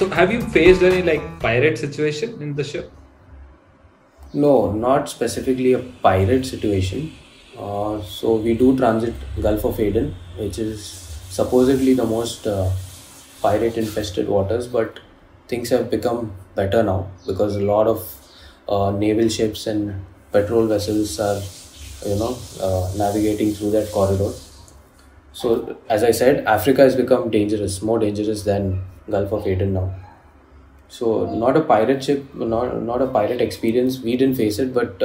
So have you faced any like pirate situation in the ship? No, not specifically a pirate situation. So we do transit Gulf of Aden, which is supposedly the most pirate-infested waters, but things have become better now because a lot of naval ships and patrol vessels are, navigating through that corridor. So, as I said, Africa has become dangerous, more dangerous than Gulf of Aden now. So not a pirate ship, not a pirate experience. We didn't face it, but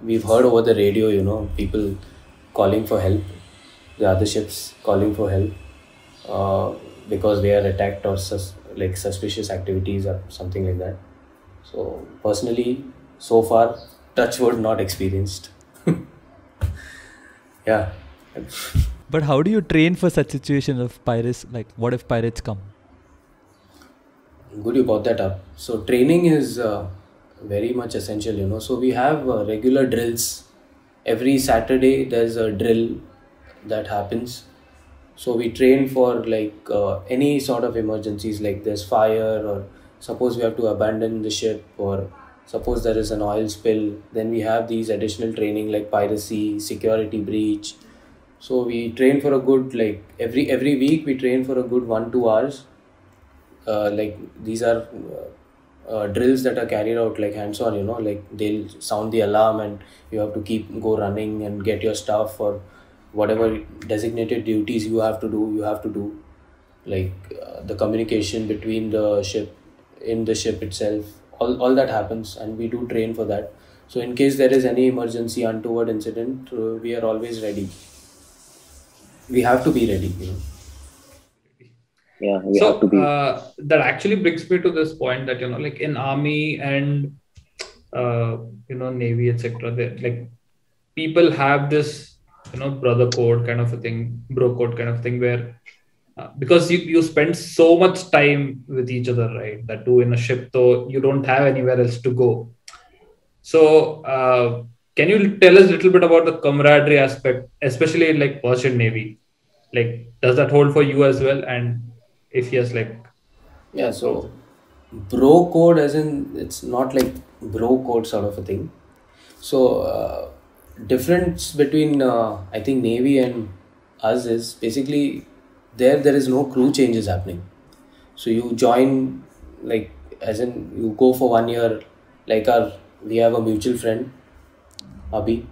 we've heard over the radio, people calling for help, the other ships calling for help because they are attacked or like suspicious activities or something like that. So personally, so far, touchwood not experienced. Yeah. But how do you train for such situations of pirates? Like, what if pirates come? Good you brought that up. So training is very much essential, So we have regular drills. Every Saturday there's a drill that happens. So we train for like any sort of emergencies, like there's fire or suppose we have to abandon the ship or suppose there is an oil spill. Then we have these additional training like piracy, security breach. So we train for a good like every week we train for a good 1-2 hours. Like these are drills that are carried out like hands on, like they'll sound the alarm and you have to go running and get your stuff or whatever designated duties you have to do, like the communication between the ship, in the ship itself, all that happens and we do train for that. So in case there is any emergency untoward incident, we are always ready. We have to be ready, Yeah, we have to So be. that actually brings me to this point that like in army and uh, navy, etc. Like people have this brother code kind of a thing, bro code kind of thing, where because you spend so much time with each other, right? That too in a ship, though you don't have anywhere else to go. So can you tell us a little bit about the camaraderie aspect, especially in like Persian Navy? Like, does that hold for you as well? And if yes, like Yeah, so bro code as in it's not like bro code sort of a thing. So difference between I think Navy and us is basically there is no crew changes happening. So you join like as in you go for 1 year, like our we have a mutual friend, Abhi.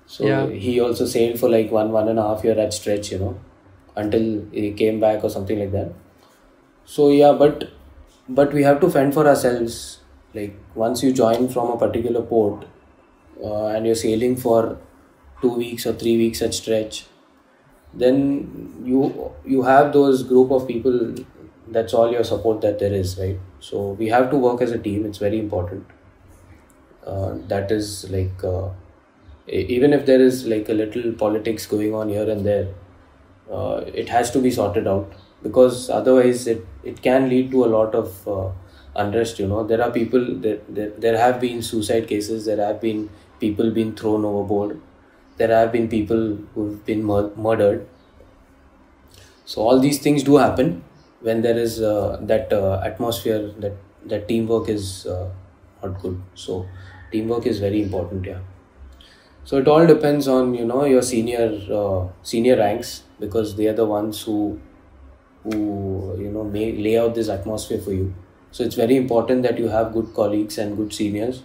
So yeah. he also sailed for like 1.5 year at stretch, until he came back or something like that. So yeah, but we have to fend for ourselves. Like once you join from a particular port and you're sailing for 2 weeks or 3 weeks at stretch, then you have those group of people. That's all your support that there is, right? So we have to work as a team. It's very important. That is like even if there is like a little politics going on here and there, it has to be sorted out because otherwise it can lead to a lot of unrest. There are people there have been suicide cases, there have been people being thrown overboard, there have been people who've been murdered. So all these things do happen when there is that atmosphere, that teamwork is not good. So teamwork is very important, yeah. So it all depends on your senior ranks because they are the ones who may lay out this atmosphere for you. So it's very important that you have good colleagues and good seniors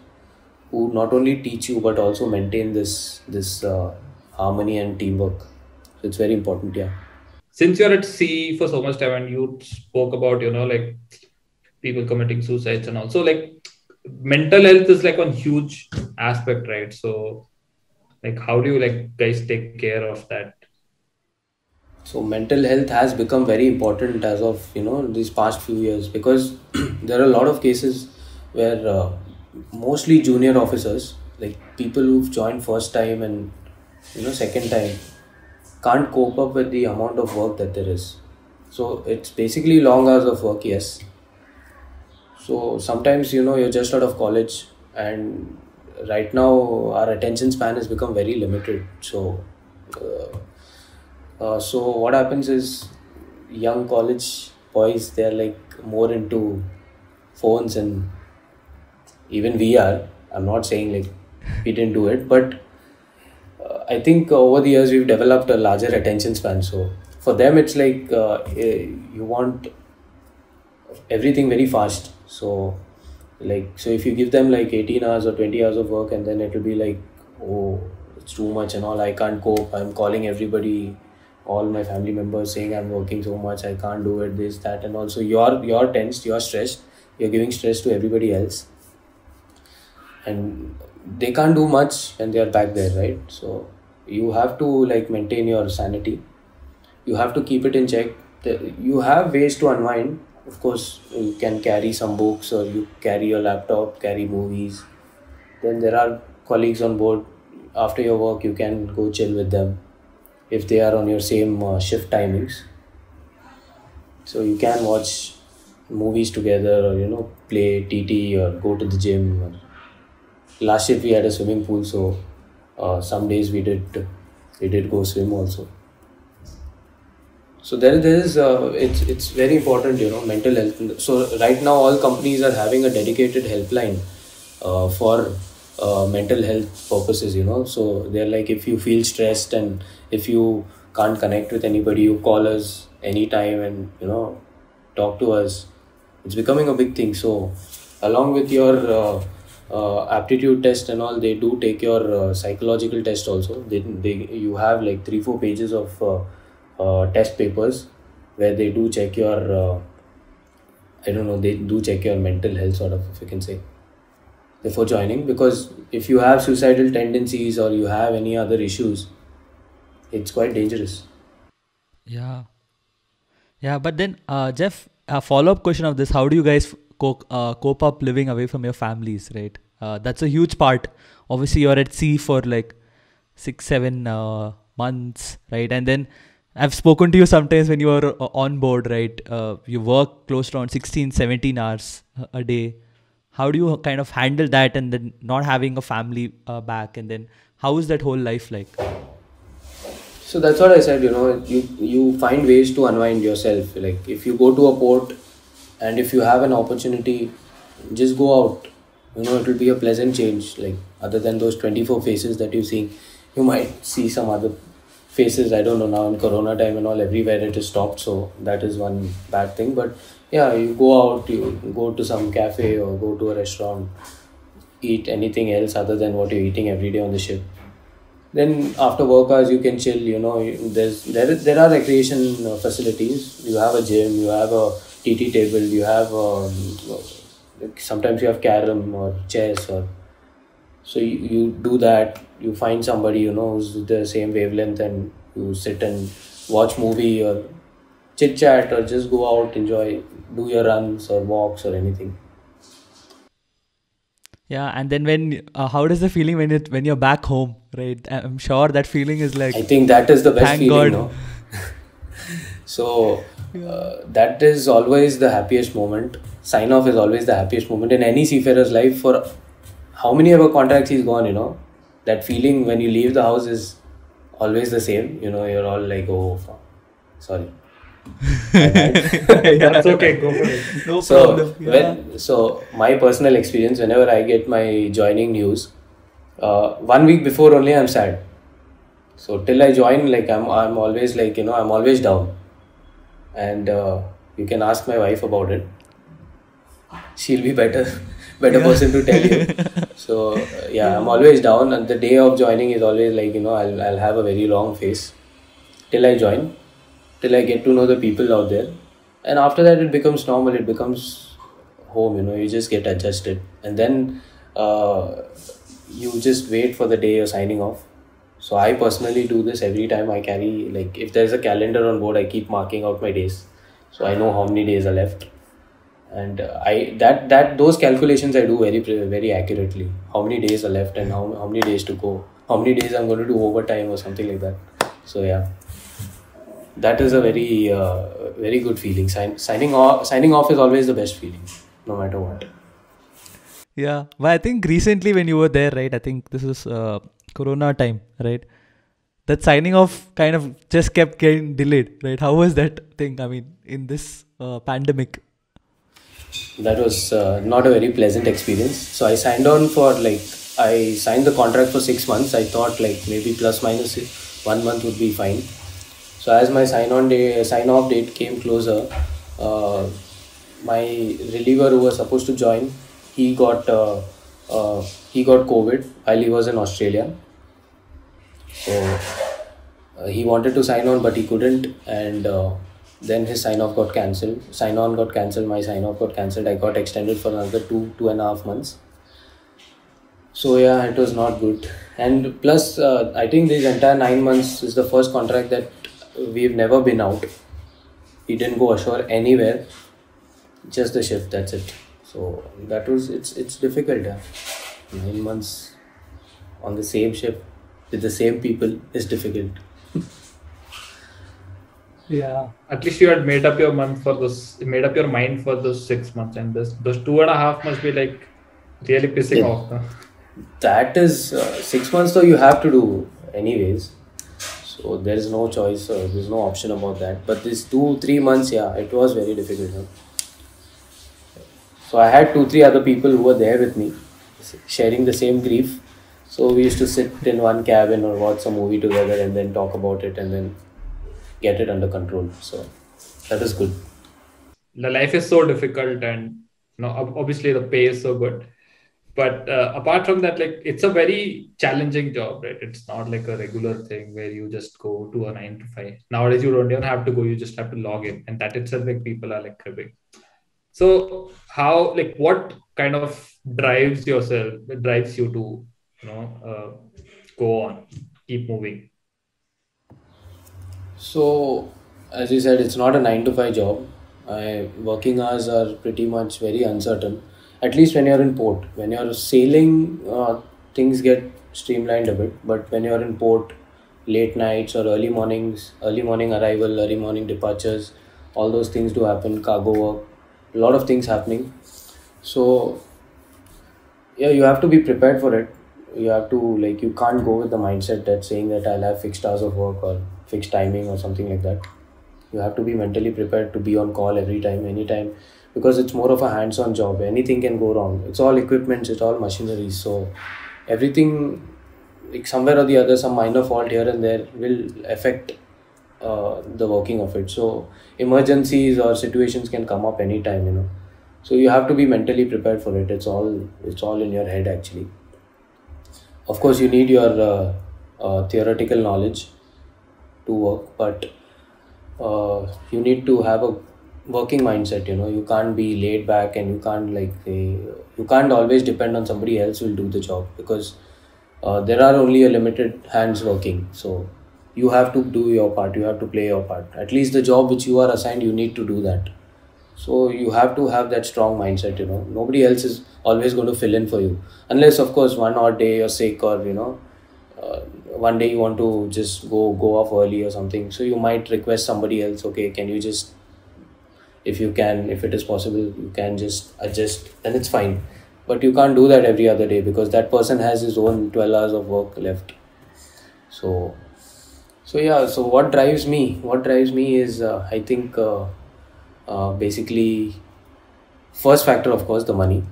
who not only teach you but also maintain this harmony and teamwork. So it's very important, yeah. Since you're at sea for so much time and you spoke about like people committing suicides and also like mental health is like one huge aspect, right? So like how do you like guys take care of that? So mental health has become very important as of these past few years because there are a lot of cases where mostly junior officers, like people who've joined first time and second time, can't cope up with the amount of work that there is. So it's basically long hours of work, yes. So sometimes you're just out of college and right now our attention span has become very limited. So what happens is young college boys, they're like more into phones, and even VR. I'm not saying like we didn't do it, but I think over the years we've developed a larger attention span. So for them, it's like you want everything very fast. So so if you give them like 18 hours or 20 hours of work, and then it'll be like, oh, it's too much and all, I can't cope. I'm calling everybody, all my family members, saying I'm working so much, I can't do it, this, that, and also you're tensed, you're stressed, you're giving stress to everybody else, and they can't do much when they are back there, right? So you have to like maintain your sanity, you have to keep it in check. You have ways to unwind. Of course, you can carry some books, or you carry your laptop, carry movies. Then there are colleagues on board. After your work, you can go chill with them if they are on your same shift timings. So you can watch movies together, or play TT, or go to the gym. Last year we had a swimming pool, so some days we did go swim also. So there is it's very important, mental health. So right now all companies are having a dedicated helpline for mental health purposes. So they're like, if you feel stressed and if you can't connect with anybody, you call us anytime and talk to us. It's becoming a big thing. So along with your aptitude test and all, they do take your psychological test also. You have like 3-4 pages of test papers where they do check your I don't know, they do check your mental health, sort of, if you can say, before joining. Because if you have suicidal tendencies or you have any other issues, it's quite dangerous. Yeah. Yeah, but then, Jeff, a follow-up question of this: how do you guys cope up living away from your families, right? That's a huge part. Obviously, you're at sea for like 6-7 months, right? And then I've spoken to you sometimes when you are on board, right? You work close to around 16-17 hours a day. How do you kind of handle that, and then not having a family back, and then how is that whole life like? So that's what I said, you find ways to unwind yourself. Like if you go to a port and if you have an opportunity, just go out. It will be a pleasant change. Like other than those 24 faces that you see, you might see some other faces. I don't know, now in Corona time and all, everywhere it is stopped. So that is one bad thing. But yeah, you go out, you go to some cafe or go to a restaurant, eat anything else other than what you're eating every day on the ship. Then after work hours, you can chill. There are recreation facilities. You have a gym, you have a TT table, you have like sometimes you have carom or chess, or so you do that. You find somebody who's the same wavelength, and you sit and watch movie or chit chat, or just go out, enjoy, do your runs or walks or anything. Yeah, and then how does the feeling when you're back home, right? I'm sure that feeling is like, I think that is the best thank feeling, God. So that is always the happiest moment. Sign off is always the happiest moment in any seafarer's life. For how many ever contracts he's gone, that feeling when you leave the house is always the same. You're all like, oh, sorry. That's okay. Go for it. No So problem. Yeah. so my personal experience, whenever I get my joining news, 1 week before only I'm sad. So till I join, like I'm always like I'm always down, and you can ask my wife about it. She'll be better person to tell you. So yeah, I'm always down, and the day of joining is always like I'll have a very long face till I join, till I get to know the people out there, and after that it becomes normal. It becomes home. You just get adjusted, and then you just wait for the day you're signing off. So I personally do this every time I carry, like if there's a calendar on board, I keep marking out my days, so I know how many days are left, and those calculations I do very accurately. How many days are left, and how many days to go, how many days I'm going to do overtime or something like that. So yeah, that is a very good feeling. Signing off is always the best feeling, no matter what. Yeah, but I think recently when you were there, right? I think this is Corona time, right? That signing off kind of just kept getting delayed, right? How was that thing? I mean, in this pandemic. that was not a very pleasant experience. So I signed on for I signed the contract for 6 months. I thought like maybe plus minus 1 month would be fine. So as my sign off date came closer, uh, my reliever who was supposed to join, he got uh, he got COVID while he was in Australia. So he wanted to sign on, but he couldn't, and then his sign off got cancelled. Sign on got cancelled. My sign off got cancelled. I got extended for another 2.5 months. So yeah, it was not good. And plus, I think these entire 9 months is the first contract that we've never been out. We didn't go ashore anywhere. Just the shift. That's it. So that was it's difficult. Yeah. 9 months on the same ship with the same people is difficult. Yeah, at least you had made up your made up your mind for those 6 months, and those 2.5 must be like really pissing Yeah. off. Huh? That is 6 months, though you have to do anyways. So there is no choice. There's no option about that. But this 2-3 months, yeah, it was very difficult. Huh? So I had 2-3 other people who were there with me, sharing the same grief. So we used to sit in one cabin or watch a movie together and then talk about it and then get it under control. So that is good. The life is so difficult, and obviously the pay is so good. But apart from that, like it's a very challenging job, right? It's not like a regular thing where you just go to a 9 to 5. Nowadays, you don't even have to go; you just have to log in, and that itself, like people are like cribbing. So how, like, what kind of drives you to, go on, keep moving? So, as you said, it's not a 9 to 5 job. Working hours are pretty much very uncertain. At least when you're in port. When you're sailing, things get streamlined a bit. But when you're in port, late nights or early mornings, early morning arrival, early morning departures, all those things do happen. Cargo work, a lot of things happening. So yeah, you have to be prepared for it. You have to you can't go with the mindset that saying that I'll have fixed hours of work or fixed timing or something like that. You have to be mentally prepared to be on call every time, anytime, because it's more of a hands-on job. Anything can go wrong. It's all equipment, it's all machinery. So everything, like somewhere or the other, some minor fault here and there will affect the working of it. So emergencies or situations can come up anytime. So you have to be mentally prepared for it. It's all in your head actually. Of course, you need your theoretical knowledge to work, but you need to have a working mindset. You can't be laid back, and you can't always depend on somebody else who will do the job, because there are only a limited hands working. So you have to do your part. You have to play your part. At least the job which you are assigned, you need to do that. So you have to have that strong mindset. Nobody else is always going to fill in for you, unless of course one odd day you're sick, or uh, one day you want to just go off early or something. So you might request somebody else. Okay, can you just, if it is possible, you can just adjust, and it's fine. But you can't do that every other day, because that person has his own 12 hours of work left. So yeah. So what drives me is I think. Basically, first factor, of course, the money.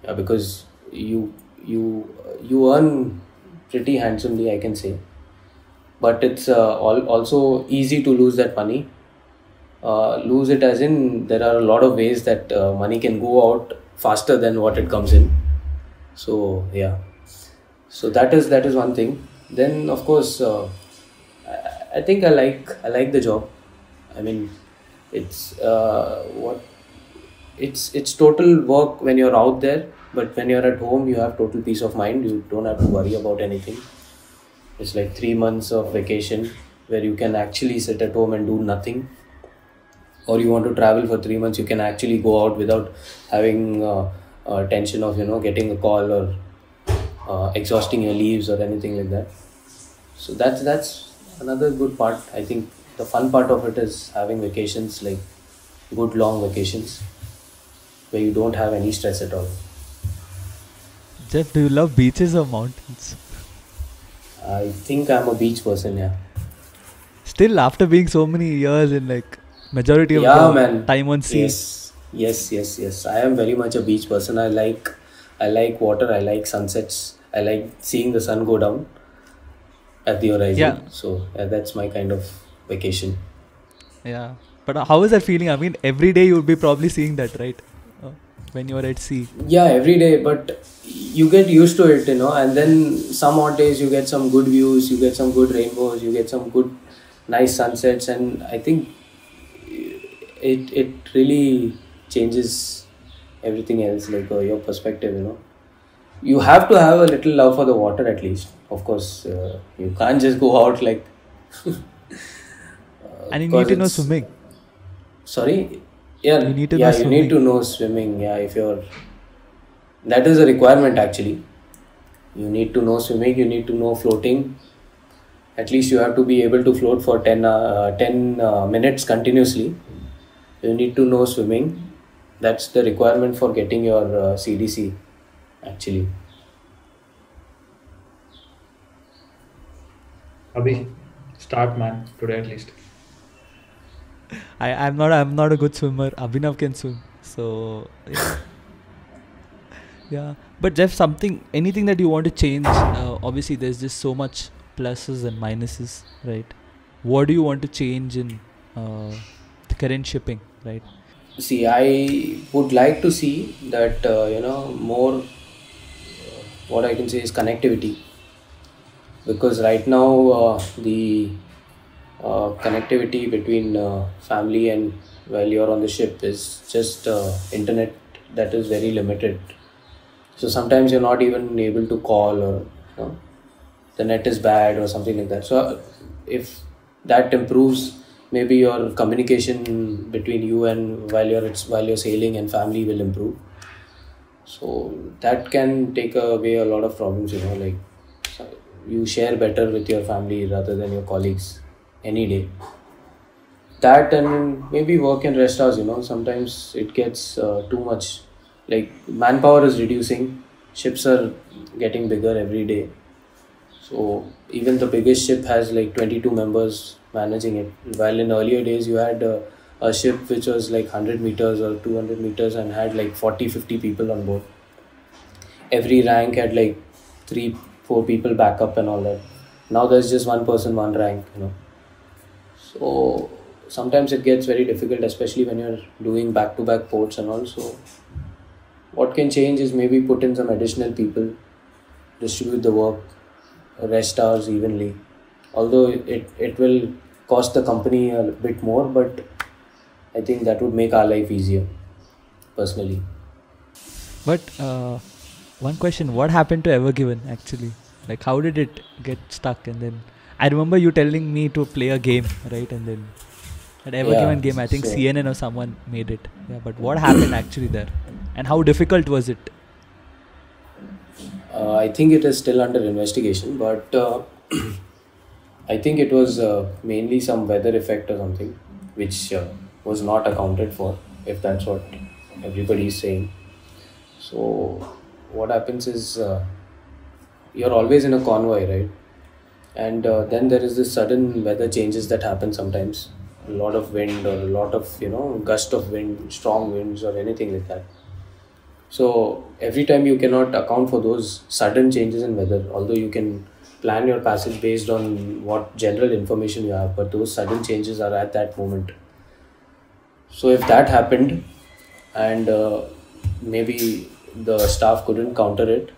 Yeah, because you earn pretty handsomely, I can say, but it's also easy to lose that money. Lose it as in, there are a lot of ways that money can go out faster than what it comes in. So yeah, so that is one thing. Then of course, I think I like the job. I mean, it's what it's total work when you're out there, but when you're at home, you have total peace of mind. You don't have to worry about anything. It's like 3 months of vacation where you can actually sit at home and do nothing. Or you want to travel for 3 months, you can actually go out without having tension of getting a call or exhausting your leaves or anything like that. So that's another good part. I think the fun part of it is having vacations, like good long vacations where you don't have any stress at all. Jeff, do you love beaches or mountains? I think I'm a beach person. Yeah. Still, after being so many years in like majority of Yeah, the man. time on sea. Yes. Yes. I am very much a beach person. I like water. I like sunsets. I like seeing the sun go down at the Yeah, horizon. So that's my kind of vacation. yeah. But how is that feeling? I mean, every day you would be probably seeing that, right? Uh, when you are at sea. Yeah, every day, but you get used to it, and then some odd days you get some good views, you get some good rainbows, you get some good, nice sunsets, and I think it really changes everything else, like your perspective. You have to have a little love for the water at least. Of course, you can't just go out like And you need because to know it's swimming. sorry. Yeah, You need to know yeah, you need swimming. to know swimming. Yeah, if you're that is a requirement actually. You need to know swimming, you need to know floating. At least you have to be able to float for 10 minutes continuously. You need to know swimming. That's the requirement for getting your CDC actually. Abhi, start man today at least. I'm not a good swimmer. Abhinav can swim. So yeah. Yeah. But Jeff, anything that you want to change, obviously there's just so much pluses and minuses, right? What do you want to change in the current shipping, right? See, I would like to see that, more, what I can say is connectivity, because right now the connectivity between family and while you're on the ship is just internet that is very limited. So sometimes you're not even able to call, or the net is bad or something like that. So if that improves, maybe your communication between you and while you're sailing and family will improve. So that can take away a lot of problems. Like, so you share better with your family rather than your colleagues any day. That, and maybe work and rest hours. Sometimes it gets too much. Like, manpower is reducing, ships are getting bigger every day. So even the biggest ship has like 22 members managing it. While in earlier days you had a ship which was like 100 meters or 200 meters and had like 40-50 people on board. Every rank had like 3-4 people backup and all that. Now there's just one person, one rank. So sometimes it gets very difficult, especially when you're doing back-to-back ports and all. So what can change is maybe put in some additional people, distribute the work, rest hours evenly. Although it will cost the company a bit more, but I think that would make our life easier, personally. But one question: what happened to Ever Given actually? Like, how did it get stuck? And then I remember you telling me to play a game, right? And then that Ever Given Yeah, game, I think so CNN or someone made it. Yeah, but what happened actually there? And how difficult was it? I think it is still under investigation, but I think it was mainly some weather effect or something, which was not accounted for, if that's what everybody is saying. So, what happens is you're always in a convoy, right? And then there is this sudden weather changes that happen sometimes. A lot of wind, or a lot of, gust of wind, strong winds, or anything like that. So every time you cannot account for those sudden changes in weather, although you can plan your passage based on what general information you have, but those sudden changes are at that moment. So if that happened, and maybe the staff couldn't counter it,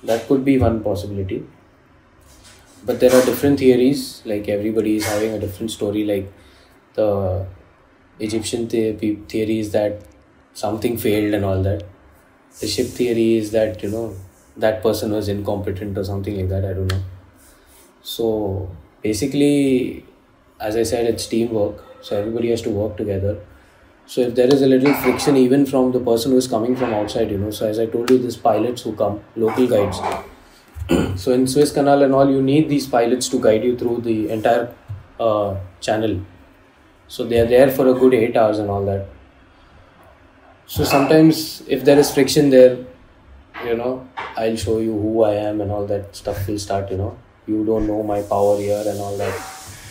that could be one possibility. But there are different theories, like everybody is having a different story. Like, the Egyptian theory is that something failed and all that. The ship theory is that that person was incompetent or something like that. I don't know. So basically, as I said, it's teamwork. So everybody has to work together. So if there is a little friction, even from the person who is coming from outside, so as I told you, these pilots who come, local guides. So in Suez Canal and all, you need these pilots to guide you through the entire channel. So they are there for a good 8 hours and all that. So sometimes if there is friction there, I'll show you who I am and all that stuff will start. You don't know my power here and all that.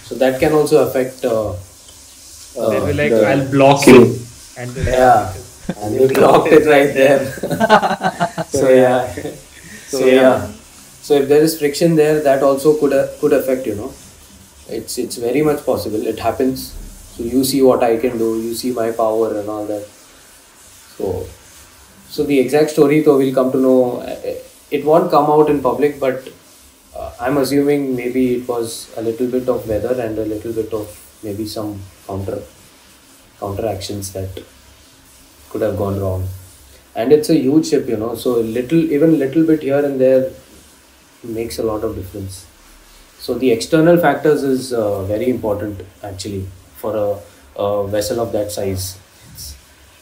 So that can also affect They'll be like, the I'll block you. and they Yeah, clocked it. and they clocked it right there. So yeah, so yeah. So if there is friction there, that also could affect. It's very much possible. It happens. So you see what I can do. You see my power and all that. So the exact story though we'll come to know. It won't come out in public, but I'm assuming maybe it was a little bit of weather and a little bit of maybe some counter actions that could have gone wrong. And it's a huge ship, so even little bit here and there makes a lot of difference. So the external factors is very important actually for a vessel of that size.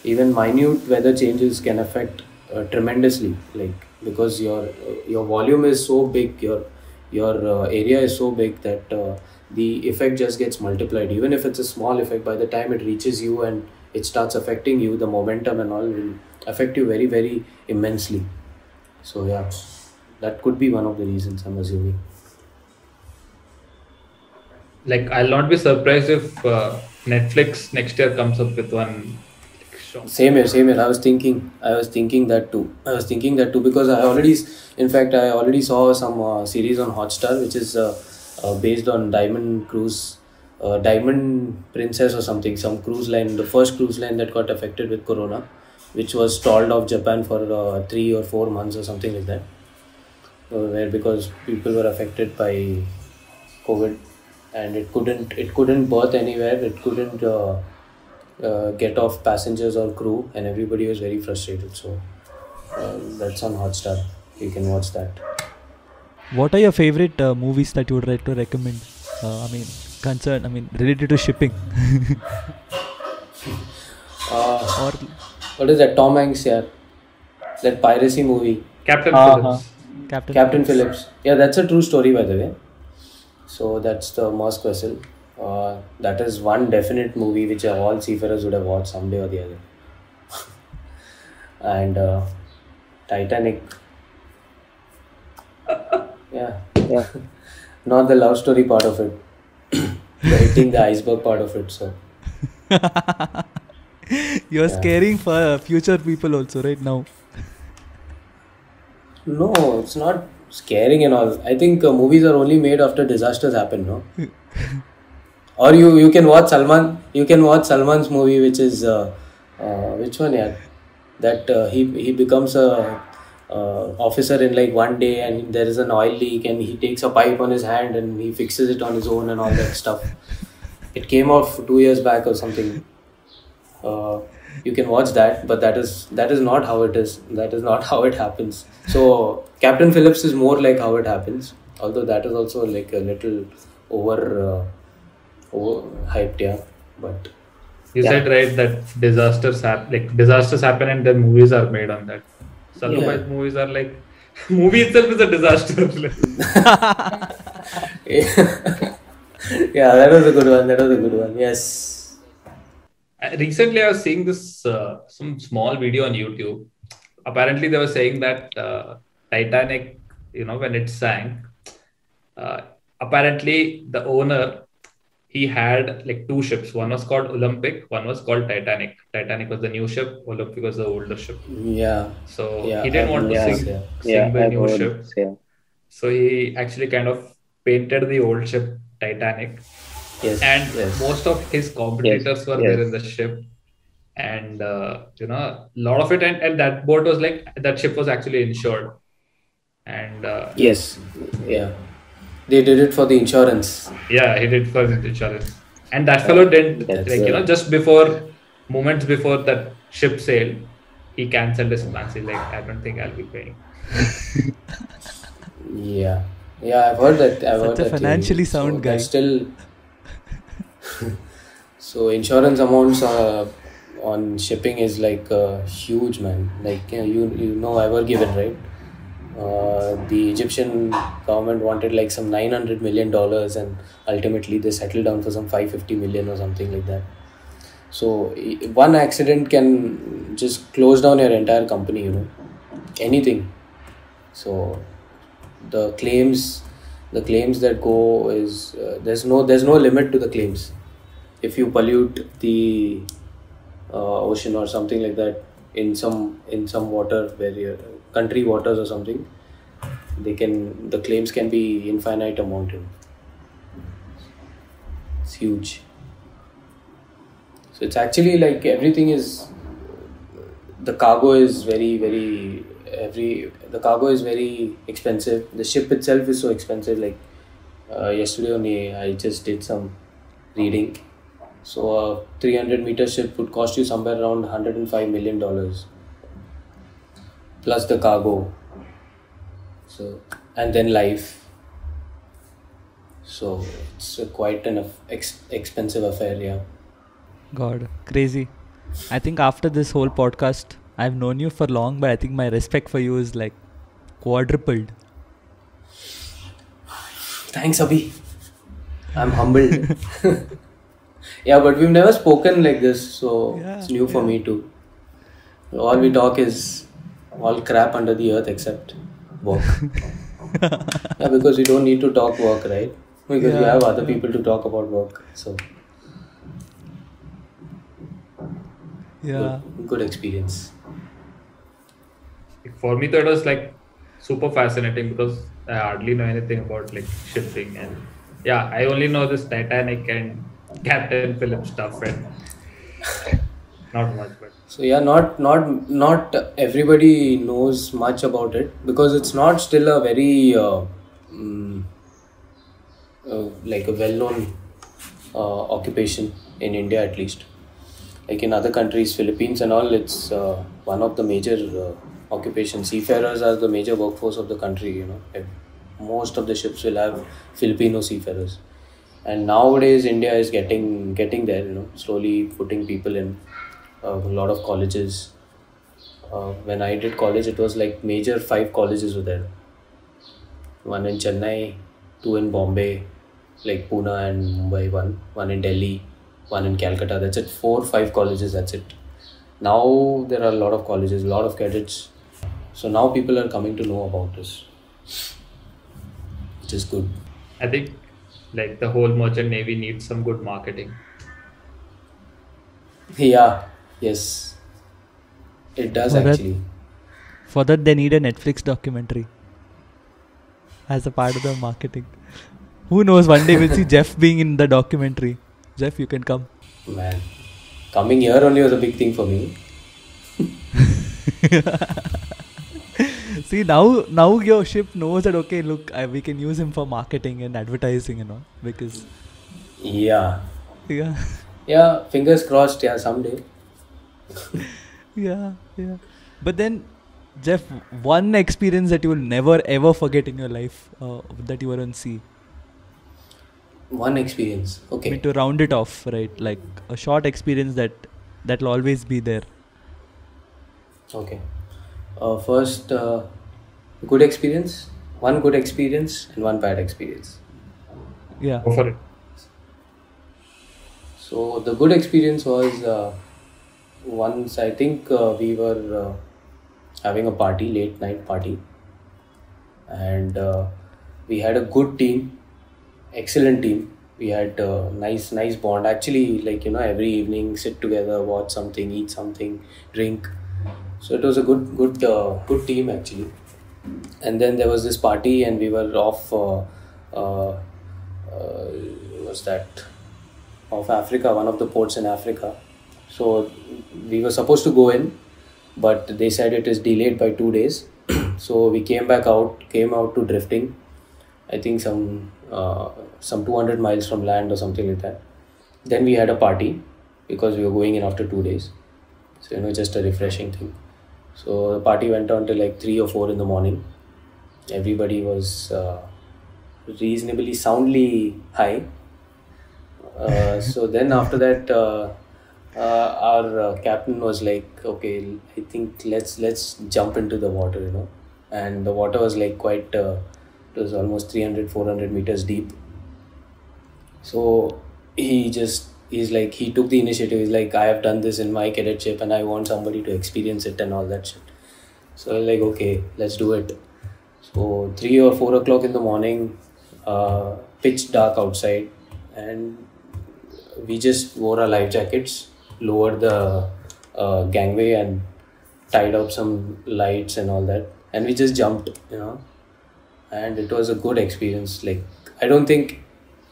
Even minute weather changes can affect tremendously, like because your volume is so big, your area is so big that the effect just gets multiplied. Even if it's a small effect, by the time it reaches you and it starts affecting you, the momentum and all will affect you very, very immensely. So yeah, that could be one of the reasons, I'm assuming. Like, I'll not be surprised if Netflix next year comes up with one show. Same here. I was thinking that too. Because in fact, I already saw some series on Hotstar, which is based on Diamond Princess or something, some cruise line, the first cruise line that got affected with Corona, which was stalled off Japan for 3 or 4 months or something like that, where because people were affected by COVID, and it couldn't berth anywhere. It couldn't get off passengers or crew, and everybody was very frustrated. So that's on Hotstar. You can watch that. What are your favorite movies that you would like to recommend? Related to shipping. Or What is that? Tom Hanks, yeah. That piracy movie. Captain Uh-huh. Phillips. Captain Phillips. Yeah, that's a true story, by the way. So that's the Maersk vessel. That is one definite movie which all seafarers would have watched someday or the other. And Titanic. Yeah. Not the love story part of it. Writing the iceberg part of it. So you're scaring for future people also right now. no, it's not scaring and all. I think movies are only made after disasters happen, no? Or you can watch Salman. You can watch Salman's movie, which is which one? Yeah, that he becomes a officer in like one day, and there is an oil leak, and he takes a pipe on his hand and he fixes it on his own and all that stuff. It came out 2 years back or something. You can watch that, but that is not how it is. That is not how it happens. So Captain Phillips is more like how it happens. Although that is also like a little over hyped, yeah. But You said right that disasters happen and then movies are made on that. Otherwise, movies are like movie itself is a disaster. yeah, that was a good one. Yes. Recently, I was seeing this some small video on YouTube. Apparently, they were saying that Titanic, when it sank, apparently the owner, he had like 2 ships. One was called Olympic, one was called Titanic. Titanic was the new ship, Olympic was the older ship. Yeah. So Yeah, he didn't want to sink the new ship. So he actually kind of painted the old ship Titanic. Yes. And yes. most of his competitors were there in the ship. And, a lot of it. And that boat was like, that ship was actually insured. And Yes. Yeah. They did it for the insurance. yeah, he did for the insurance. And that fellow didn't, just moments before that ship sailed, he cancelled his plans. He's like, I don't think I'll be paying. Yeah. Yeah, I've heard that. Such a financially sound guy. Still. So insurance amounts on shipping is like huge, man. Like you know, I were given, right? The Egyptian government wanted like some $900 million, and ultimately they settled down for some 550 million or something like that. So one accident can just close down your entire company, anything. So the claims that go is there's no limit to the claims. If you pollute the ocean or something like that, in some water where you country waters or something, the claims can be infinite amount. It's huge. So it's actually like everything is, the cargo is the cargo is very expensive. The ship itself is so expensive. Like yesterday only I just did some reading. So a 300-meter ship would cost you somewhere around $105 million plus the cargo. So, and then life. So it's quite an expensive affair, yeah. God, crazy. I think after this whole podcast, I've known you for long, but I think my respect for you is like quadrupled. Thanks, Abhi. I'm humbled. Yeah, but we've never spoken like this, so it's new for me too. All we talk is all crap under the earth except work. Yeah, because we don't need to talk work, right? Because we have other people to talk about work. So good experience. For me, that was like super fascinating because I hardly know anything about like shipping, and yeah, I only know this Titanic and Captain Phillips stuff, and not much. But so yeah, not everybody knows much about it because it's not still a very like a well-known occupation in India, at least. Like in other countries, Philippines and all, it's one of the major occupations. Seafarers are the major workforce of the country. Most of the ships will have Filipino seafarers, and nowadays India is getting there. Slowly putting people in a lot of colleges. When I did college, it was like major 5 colleges were there. One in Chennai, 2 in Bombay, like Pune and Mumbai, one in Delhi, one in Calcutta. That's it. 4-5 colleges. That's it. Now there are a lot of colleges, a lot of cadets. So now people are coming to know about this, which is good. I think like the whole merchant navy needs some good marketing. Yeah. Yes. It does actually. For that, they need a Netflix documentary as a part of the marketing. Who knows? One day we'll see Jeff being in the documentary. Jeff, you can come. Man, coming here only was a big thing for me. See, now your ship knows that, okay, look, we can use him for marketing and advertising, because... Yeah. Yeah. Yeah, fingers crossed, yeah, someday. Yeah. But then, Jeff, one experience that you will never ever forget in your life that you were on sea. One experience, okay. I mean, to round it off, right? Like a short experience that will always be there. Okay. First, good experience, one good experience and one bad experience. Yeah. Go for it. So the good experience was once I think we were having a party, late night party, and we had a good team, excellent team. We had a nice bond. Actually, like every evening sit together, watch something, eat something, drink. So it was a good team actually. And then there was this party, and we were off. Was that of Africa? One of the ports in Africa. So we were supposed to go in, but they said it is delayed by 2 days. So we came out to drifting. I think some 200 miles from land or something like that. Then we had a party because we were going in after 2 days. So just a refreshing thing. So the party went on till like 3 or 4 in the morning. Everybody was reasonably soundly high. So then after that, our captain was like, okay, I think let's jump into the water, and the water was like quite, it was almost 300-400 meters deep. So he took the initiative. He's like, I have done this in my cadetship and I want somebody to experience it and all that shit. So I'm like, okay, let's do it. So 3 or 4 o'clock in the morning, pitch dark outside, and we just wore our life jackets lowered the gangway and tied up some lights and all that, and we just jumped, and it was a good experience. Like I don't think,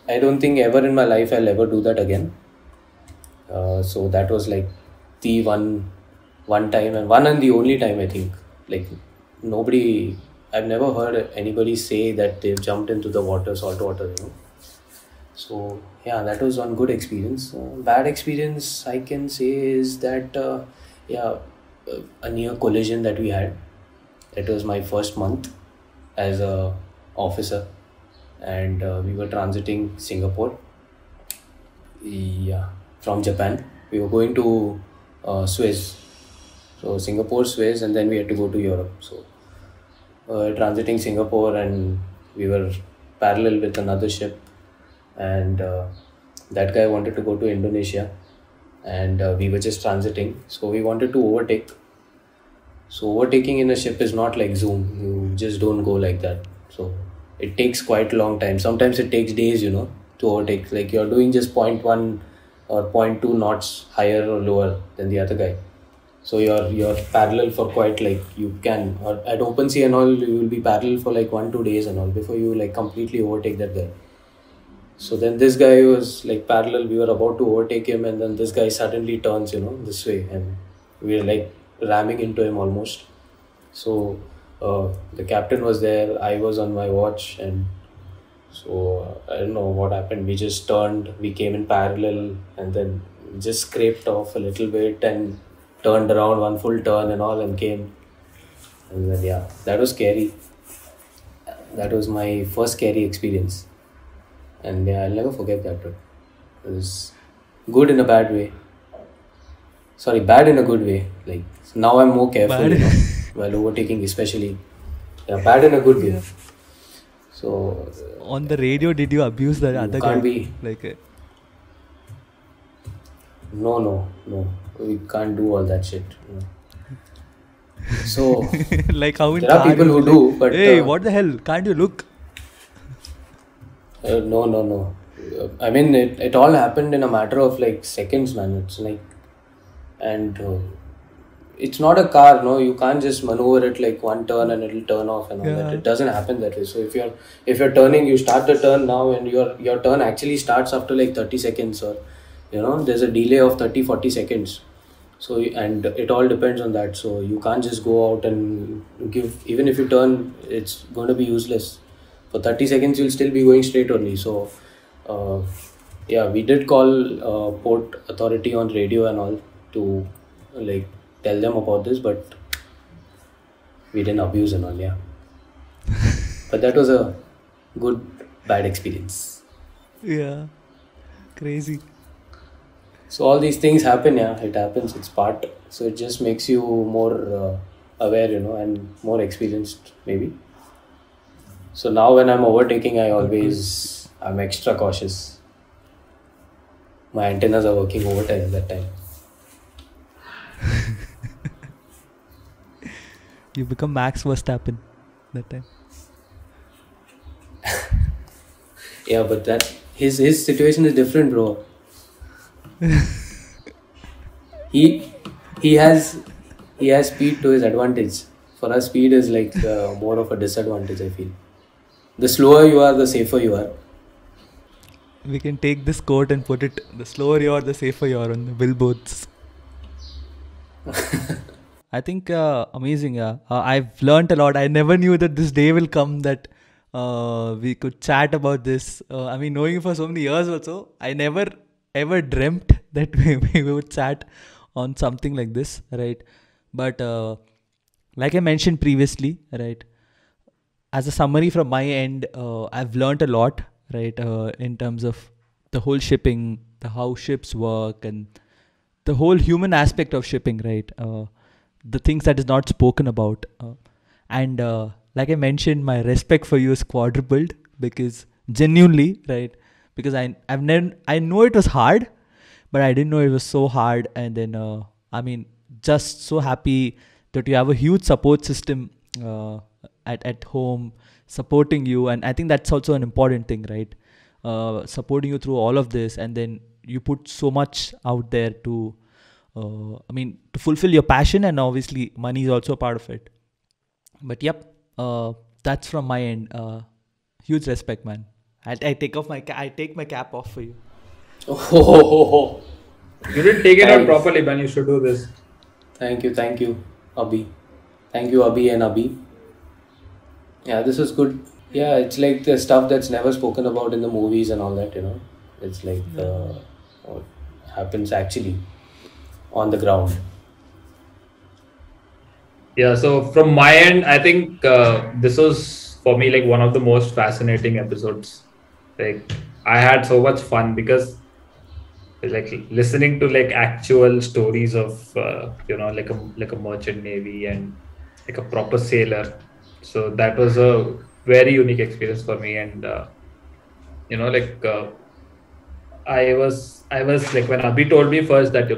ever in my life I'll ever do that again. So that was like the one time, and the only time, I think. Like nobody, I've never heard anybody say that they've jumped into the water, salt water. So yeah, that was one good experience. Bad experience I can say is that yeah, a near collision that we had. It was my first month as a officer, and we were transiting Singapore. Yeah, from Japan. We were going to Suez. So Singapore, Suez, and then we had to go to Europe. So transiting Singapore, and we were parallel with another ship, and that guy wanted to go to Indonesia, and we were just transiting. So we wanted to overtake. So overtaking in a ship is not like Zoom. You just don't go like that. So it takes quite a long time. Sometimes it takes days, to overtake. Like you're doing just point 0.1 or 0.2 knots higher or lower than the other guy. So you're parallel for quite, like, you can, or at open sea and all, you will be parallel for like 1-2 days and all before you like completely overtake that guy. So then this guy was like parallel. We were about to overtake him, and then this guy suddenly turns, this way, and we were like ramming into him almost. So the captain was there. I was on my watch, and so I don't know what happened. We just turned. We came in parallel, and then just scraped off a little bit and turned around one full turn and all, and came. And then yeah, that was scary. That was my first scary experience. And yeah, I'll never forget that. It was good in a bad way. Sorry, bad in a good way. Like now I'm more careful, Bad. while overtaking, especially. Yeah, bad in a good way. So On the radio, did you abuse that other guy? can't be. Like, No. We can't do all that shit. So like how in there are car people you'll who be do, like, but hey, what the hell? Can't you look? no. I mean, it all happened in a matter of like seconds, man. It's like, and it's not a car, no. You can't just maneuver it like one turn and it'll turn off and all that. Yeah. It doesn't happen that way. So if you're turning, you start the turn now, and your turn actually starts after like 30 seconds, or there's a delay of 30-40 seconds. So and it all depends on that. So you can't just go out and give. Even if you turn, it's going to be useless. For 30 seconds, you'll still be going straight only. So yeah, we did call port authority on radio and all to like tell them about this, but we didn't abuse and all. Yeah, but that was a good bad experience. Yeah. Crazy. So all these things happen. Yeah, it happens. It's part. So it just makes you more aware, and more experienced maybe. So now when I'm overtaking, I'm extra cautious. My antennas are working overtime that time. You become Max Verstappen that time. Yeah, but that his situation is different, bro. he has speed to his advantage. For us, speed is like more of a disadvantage, I feel. The slower you are, the safer you are. We can take this quote and put it: the slower you are, the safer you are on the billboards. I think amazing. Yeah, I've learnt a lot. I never knew that this day will come that we could chat about this. I mean, knowing you for so many years also, I never ever dreamt that we would chat on something like this, right? But like I mentioned previously, right? As a summary from my end, I've learned a lot, right? In terms of the whole shipping, how ships work, and the whole human aspect of shipping, right? The things that is not spoken about, and like I mentioned, my respect for you is quadrupled because genuinely, right? Because I know it was hard, but I didn't know it was so hard. And then I mean, just so happy that you have a huge support system at home supporting you, and I think that's also an important thing, right? Supporting you through all of this, and then you put so much out there to I mean, to fulfill your passion, and obviously money is also a part of it. But yep, that's from my end. Huge respect, man. I take my cap off for you. Oh, You didn't take it out thanks. properly, man. You should do this. Thank you, Abhi. Thank you, Abhi and Abhi. Yeah, this is good. Yeah, it's like the stuff that's never spoken about in the movies and all that, you know. It's like what happens actually on the ground. Yeah, so from my end, I think this was for me like one of the most fascinating episodes. Like I had so much fun because like listening to like actual stories of like a merchant navy and like a proper sailor. So that was a very unique experience for me, and like I was like when Abhi told me first that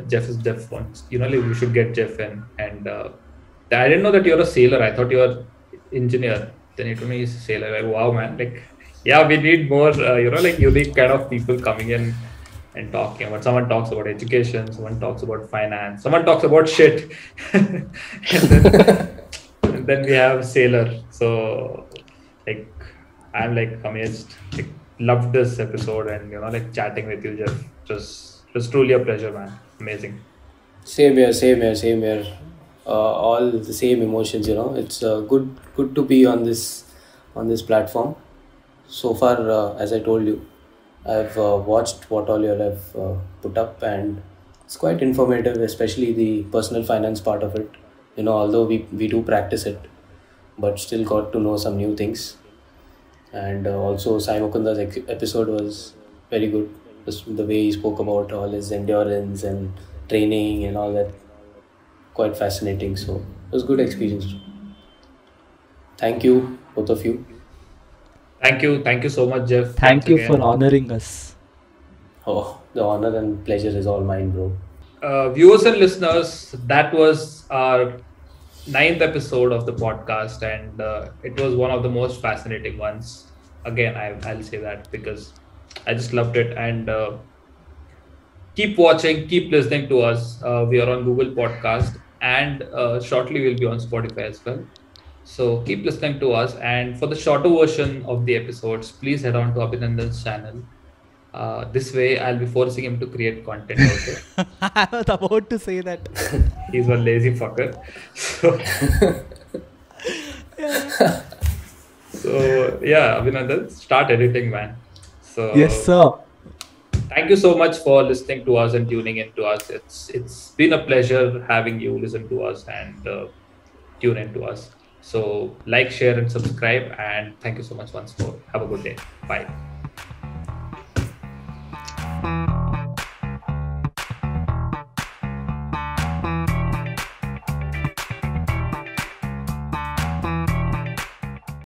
Jeff wants like we should get Jeff in, and I didn't know that you're a sailor. I thought you were engineer. Then he told me he's a sailor. Like wow, man. Like yeah, we need more like unique kind of people coming in and talking about. Someone talks about education. Someone talks about finance. Someone talks about shit, and then we have sailor. So like I'm like amazed. Like loved this episode, and like chatting with you, Jeff. Just truly a pleasure, man. Amazing. Same here. All the same emotions, you know. It's good to be on this platform. So far, as I told you, I've watched what all you all have put up, and it's quite informative, especially the personal finance part of it. You know, although we do practice it, but still got to know some new things. And also, Sai Mukunda's episode was very good. Just the way he spoke about all his endurance and training and all that, quite fascinating. So it was good experience. Thank you, both of you. Thank you so much, Jeff. Thank Once you for again. honoring us. Oh, the honor and pleasure is all mine, bro. Viewers and listeners, that was our ninth episode of the podcast, and it was one of the most fascinating ones. Again, I'll say that because I just loved it, and keep watching, keep listening to us. We are on Google Podcast, and shortly we'll be on Spotify as well. So keep listening to us, and for the shorter version of the episodes, please head on to Abhinandan's channel. This way, I'll be forcing him to create content also. I was about to say that. He's one lazy fucker. So yeah, Abhinandan, start editing, man. So Yes, sir. thank you so much for listening to us and tuning in to us. It's been a pleasure having you listen to us and tune in to us. So like, share, and subscribe. And thank you so much once more. Have a good day. Bye.